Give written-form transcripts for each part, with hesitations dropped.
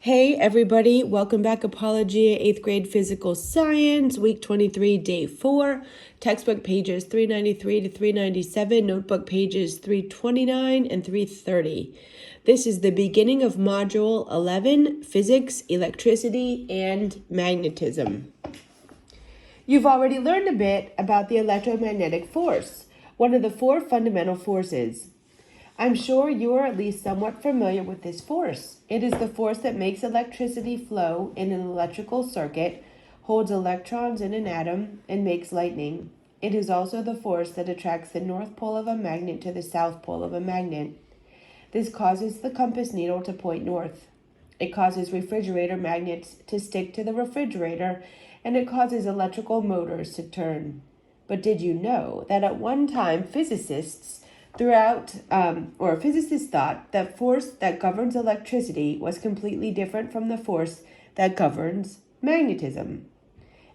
Hey everybody, welcome back. Apologia, 8th grade physical science, week 23, day 4, textbook pages 393 to 397, notebook pages 329 and 330. This is the beginning of module 11, physics, electricity, and magnetism. You've already learned a bit about the electromagnetic force, one of the 4 fundamental forces. I'm sure you are at least somewhat familiar with this force. It is the force that makes electricity flow in an electrical circuit, holds electrons in an atom, and makes lightning. It is also the force that attracts the north pole of a magnet to the south pole of a magnet. This causes the compass needle to point north. It causes refrigerator magnets to stick to the refrigerator, and it causes electrical motors to turn. But did you know that at one time physicists thought that force that governs electricity was completely different from the force that governs magnetism?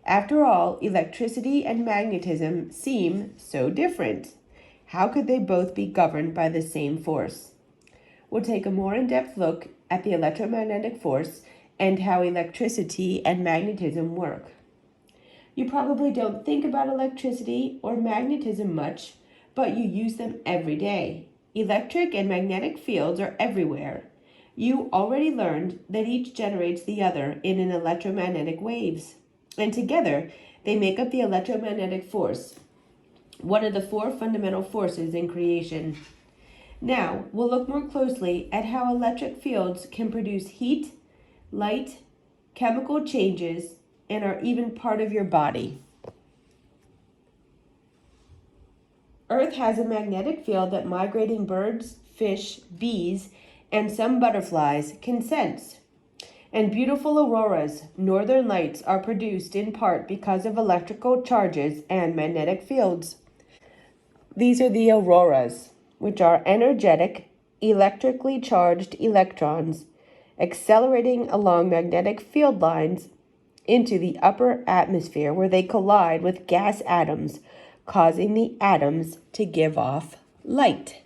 After all, electricity and magnetism seem so different. How could they both be governed by the same force? We'll take a more in-depth look at the electromagnetic force and how electricity and magnetism work. You probably don't think about electricity or magnetism much, but you use them every day. Electric and magnetic fields are everywhere. You already learned that each generates the other in an electromagnetic waves, and together they make up the electromagnetic force, one of the 4 fundamental forces in creation. Now, we'll look more closely at how electric fields can produce heat, light, chemical changes, and are even part of your body. Earth has a magnetic field that migrating birds, fish, bees, and some butterflies can sense. And beautiful auroras, northern lights, are produced in part because of electrical charges and magnetic fields. These are the auroras, which are energetic, electrically charged electrons accelerating along magnetic field lines into the upper atmosphere where they collide with gas atoms, causing the atoms to give off light.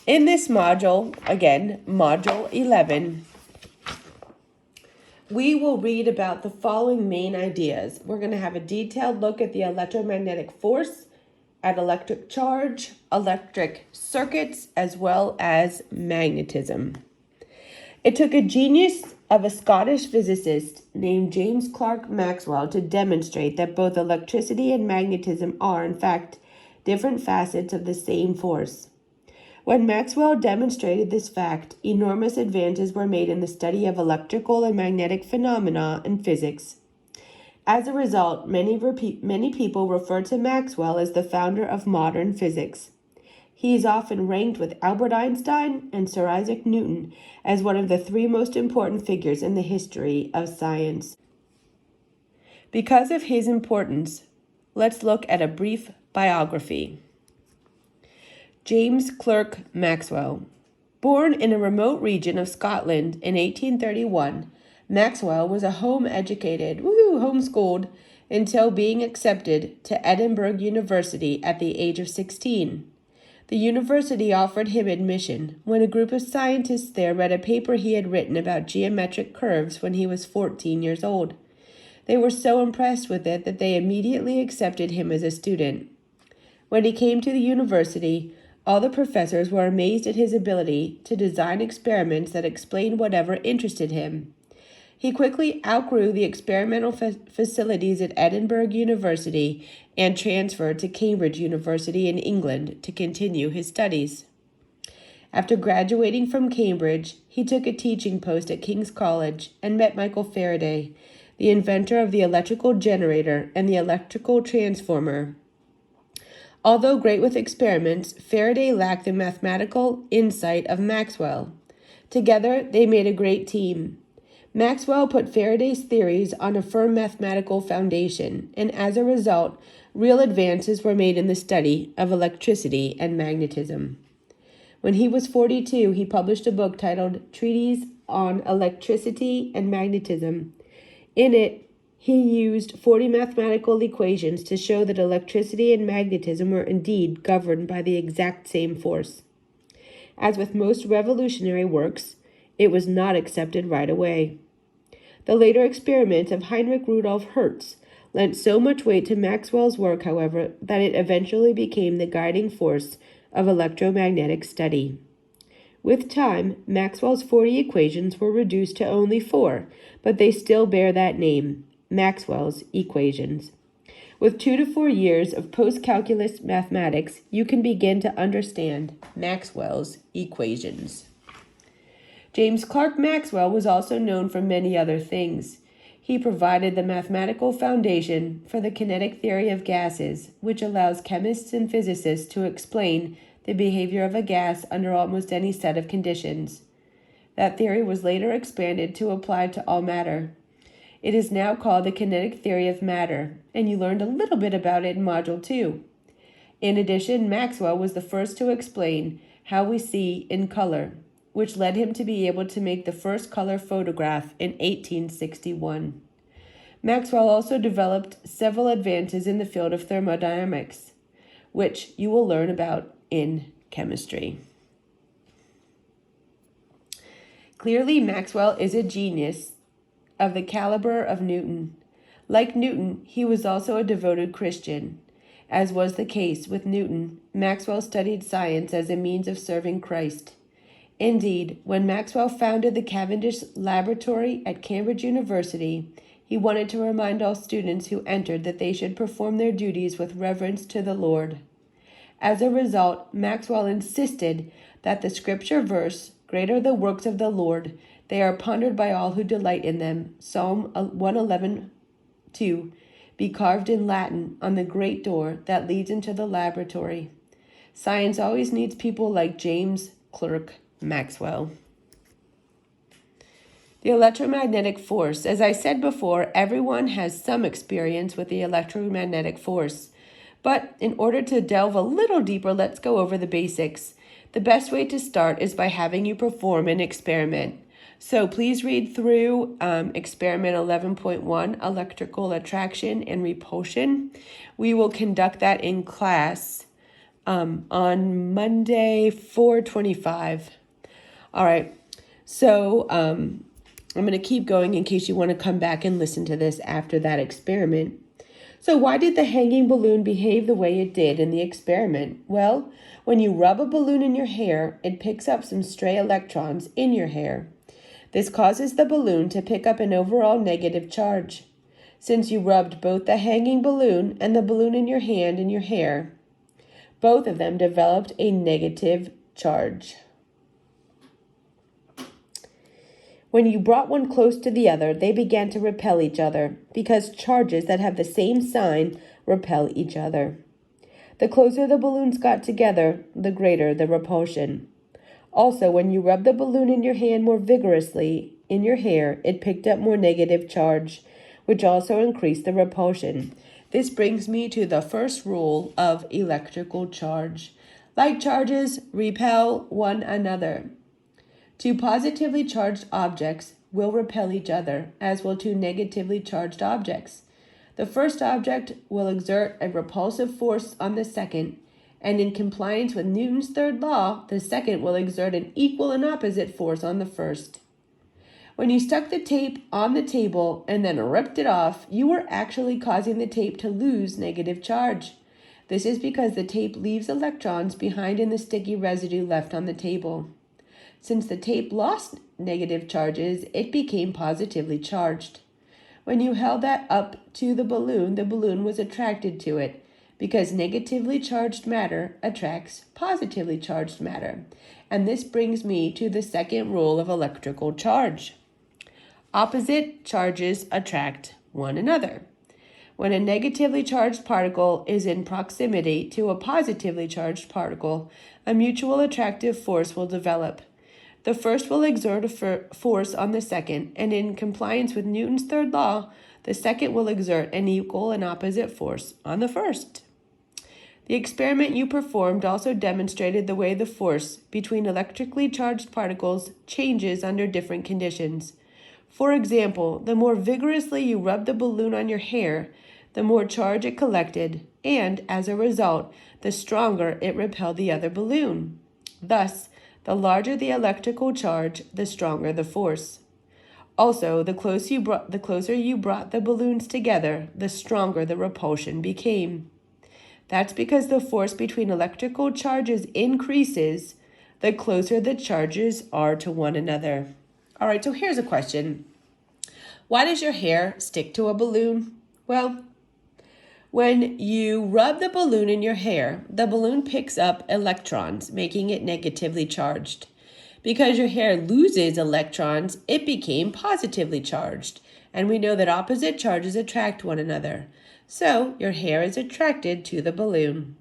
In this module, again, module 11, we will read about the following main ideas. We're going to have a detailed look at the electromagnetic force, at electric charge, electric circuits, as well as magnetism. It took a genius of a Scottish physicist named James Clerk Maxwell to demonstrate that both electricity and magnetism are, in fact, different facets of the same force. When Maxwell demonstrated this fact, enormous advances were made in the study of electrical and magnetic phenomena in physics. As a result, many people refer to Maxwell as the founder of modern physics. He is often ranked with Albert Einstein and Sir Isaac Newton as one of the 3 most important figures in the history of science. Because of his importance, let's look at a brief biography. James Clerk Maxwell. Born in a remote region of Scotland in 1831, Maxwell was a homeschooled until being accepted to Edinburgh University at the age of 16. The university offered him admission when a group of scientists there read a paper he had written about geometric curves when he was 14 years old. They were so impressed with it that they immediately accepted him as a student. When he came to the university, all the professors were amazed at his ability to design experiments that explained whatever interested him. He quickly outgrew the experimental facilities at Edinburgh University and transferred to Cambridge University in England to continue his studies. After graduating from Cambridge, he took a teaching post at King's College and met Michael Faraday, the inventor of the electrical generator and the electrical transformer. Although great with experiments, Faraday lacked the mathematical insight of Maxwell. Together, they made a great team. Maxwell put Faraday's theories on a firm mathematical foundation, and as a result, real advances were made in the study of electricity and magnetism. When he was 42, he published a book titled Treatise on Electricity and Magnetism. In it, he used 40 mathematical equations to show that electricity and magnetism were indeed governed by the exact same force. As with most revolutionary works, it was not accepted right away. The later experiments of Heinrich Rudolf Hertz lent so much weight to Maxwell's work, however, that it eventually became the guiding force of electromagnetic study. With time, Maxwell's 40 equations were reduced to only 4, but they still bear that name, Maxwell's equations. With 2 to 4 years of post-calculus mathematics, you can begin to understand Maxwell's equations. James Clerk Maxwell was also known for many other things. He provided the mathematical foundation for the kinetic theory of gases, which allows chemists and physicists to explain the behavior of a gas under almost any set of conditions. That theory was later expanded to apply to all matter. It is now called the kinetic theory of matter, and you learned a little bit about it in Module 2. In addition, Maxwell was the first to explain how we see in color, which led him to be able to make the first color photograph in 1861. Maxwell also developed several advances in the field of thermodynamics, which you will learn about in chemistry. Clearly, Maxwell is a genius of the caliber of Newton. Like Newton, he was also a devoted Christian. As was the case with Newton, Maxwell studied science as a means of serving Christ. Indeed, when Maxwell founded the Cavendish Laboratory at Cambridge University, he wanted to remind all students who entered that they should perform their duties with reverence to the Lord. As a result, Maxwell insisted that the scripture verse, "Great are the works of the Lord, they are pondered by all who delight in them," Psalm 111:2, be carved in Latin on the great door that leads into the laboratory. Science always needs people like James Clerk Maxwell. The electromagnetic force. As I said before, everyone has some experience with the electromagnetic force. But in order to delve a little deeper, let's go over the basics. The best way to start is by having you perform an experiment. So please read through experiment 11.1, electrical attraction and repulsion. We will conduct that in class on Monday, 4/25. All right, so I'm going to keep going in case you want to come back and listen to this after that experiment. So why did the hanging balloon behave the way it did in the experiment? Well, when you rub a balloon in your hair, it picks up some stray electrons in your hair. This causes the balloon to pick up an overall negative charge. Since you rubbed both the hanging balloon and the balloon in your hand and your hair, both of them developed a negative charge. When you brought one close to the other, they began to repel each other, because charges that have the same sign repel each other. The closer the balloons got together, the greater the repulsion. Also, when you rubbed the balloon in your hand more vigorously in your hair, it picked up more negative charge, which also increased the repulsion. This brings me to the first rule of electrical charge. Like charges repel one another. Two positively charged objects will repel each other, as will two negatively charged objects. The first object will exert a repulsive force on the second, and in compliance with Newton's third law, the second will exert an equal and opposite force on the first. When you stuck the tape on the table and then ripped it off, you were actually causing the tape to lose negative charge. This is because the tape leaves electrons behind in the sticky residue left on the table. Since the tape lost negative charges, it became positively charged. When you held that up to the balloon was attracted to it, because negatively charged matter attracts positively charged matter. And this brings me to the second rule of electrical charge. Opposite charges attract one another. When a negatively charged particle is in proximity to a positively charged particle, a mutual attractive force will develop. The first will exert a force on the second, and in compliance with Newton's third law, the second will exert an equal and opposite force on the first. The experiment you performed also demonstrated the way the force between electrically charged particles changes under different conditions. For example, the more vigorously you rubbed the balloon on your hair, the more charge it collected, and, as a result, the stronger it repelled the other balloon. Thus, The larger the electrical charge, the stronger the force. Also, the closer you brought the balloons together, the stronger the repulsion became. That's because the force between electrical charges increases the closer the charges are to one another. All right, so here's a question. Why does your hair stick to a balloon? Well, when you rub the balloon in your hair, the balloon picks up electrons, making it negatively charged. Because your hair loses electrons, it became positively charged. And we know that opposite charges attract one another. So your hair is attracted to the balloon.